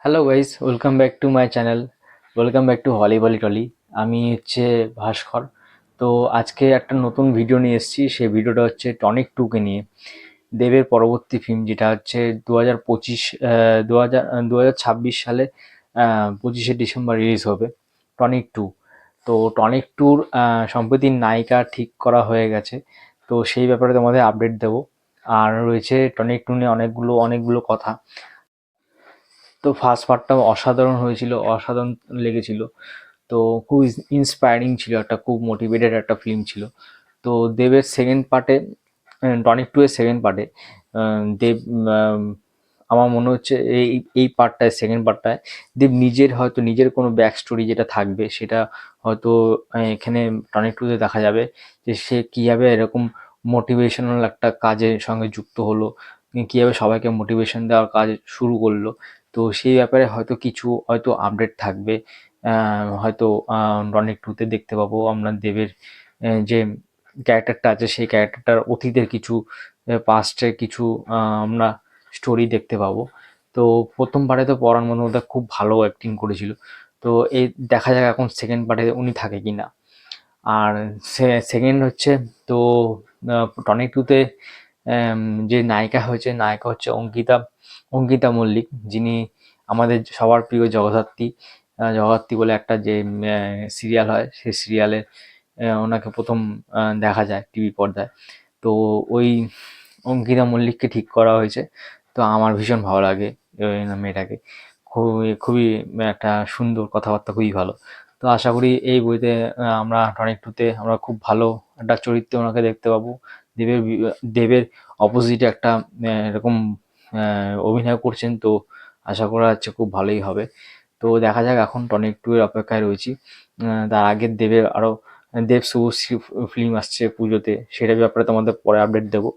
Hello guys, welcome back to my channel. Welcome back to Holly Bolly Tolly. আমি হচ্ছে ভাস্কর। তো আজকে একটা নতুন ভিডিও নিয়ে এসেছি। সেই ভিডিওটা হচ্ছে টনিক টুকে নিয়ে, দেবের পরবর্তী ফিল্ম, যেটা হচ্ছে 2025 2026 সালে 25শে ডিসেম্বর রিলিজ হবে, টনিক টু। তো টনিক টুর সম্প্রতি নায়িকা ঠিক করা হয়ে গেছে। তো সেই ব্যাপারে তোমাদের আপডেট দেবো। আর রয়েছে টনিক টু নিয়ে অনেকগুলো অনেকগুলো কথা। তো ফার্স্ট পার্টটাও অসাধারণ হয়েছিল, অসাধারণ লেগেছিল। তো খুব ইন্সপায়ারিং ছিল, একটা খুব মোটিভেটেড একটা ফিল্ম ছিল। তো দেবের সেকেন্ড পার্টে, টনিক টু এর সেকেন্ড পার্টে দেব, আম, আমার মনে হচ্ছে এই এই পার্টটায়, সেকেন্ড পার্টটায় দেব নিজের, হয়তো নিজের কোনো ব্যাক স্টোরি যেটা থাকবে সেটা হয়তো এখানে টনিক টুতে দেখা যাবে, যে সে কীভাবে এরকম মোটিভেশনাল একটা কাজের সঙ্গে যুক্ত হলো, কীভাবে সবাইকে মোটিভেশন দেওয়ার কাজ শুরু করলো। তো সেই ব্যাপারে হয়তো কিছু হয়তো আপডেট থাকবে। হয়তো টনিক টুতে দেখতে পাবো আমরা দেবের যে ক্যারেক্টারটা আছে, সেই ক্যারেক্টারটার অতীতের কিছু, পাস্টের কিছু আমরা স্টোরি দেখতে পাবো। তো প্রথম পার্টে তো পড়ার মধ্যে খুব ভালো অ্যাক্টিং করেছিল। তো এই দেখা যাক এখন সেকেন্ড পার্টে উনি থাকে কি না। আর সেকেন্ড হচ্ছে, তো টনিক টুতে যে নায়িকা হয়েছে, নায়িকা হচ্ছে অঙ্কিতা, অঙ্কিতা মল্লিক, যিনি আমাদের সবার প্রিয় জগদ্ধাত্রী। জগদ্ধাত্রী বলে একটা যে সিরিয়াল হয়, সেই সিরিয়ালে ওনাকে প্রথম দেখা যায় টিভি পর্দায়। তো ওই অঙ্কিতা মল্লিককে ঠিক করা হয়েছে। তো আমার ভীষণ ভালো লাগে ওই মেয়েটাকে। খুবই খুবই একটা সুন্দর, কথাবার্তা খুবই ভালো। তো আশা করি এই বইতে আমরা টনিক টুতে আমরা খুব ভালো একটা চরিত্রে ওনাকে দেখতে পাবো। দেবের অপোজিটে একটা এরকম অভিনয় করছেন। তো আশা করা যাচ্ছে খুব ভালোই হবে। তো দেখা যাক, এখন টনিক টু এর অপেক্ষায় রয়েছি। তার আগের দেবের আরও, দেব শুভশ্রী ফিল্ম আসছে পুজোতে, সেটার ব্যাপারে তোমাদের পরে আপডেট দেবো।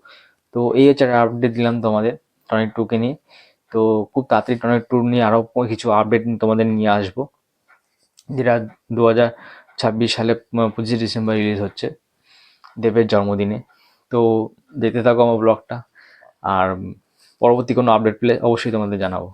তো এই হচ্ছে একটা আপডেট দিলাম তোমাদের টনিক টুকে নিয়ে। তো খুব তাড়াতাড়ি টনিক টু নিয়ে আরও কিছু আপডেট তোমাদের নিয়ে আসবো, যেটা 2026 সালে 25শে ডিসেম্বর রিলিজ হচ্ছে, দেবের জন্মদিনে। তো দেখতে থাকো আমার ব্লগটা। আর পরবর্তী কোনো আপডেট পেলে অবশ্যই তোমাদের জানাবো।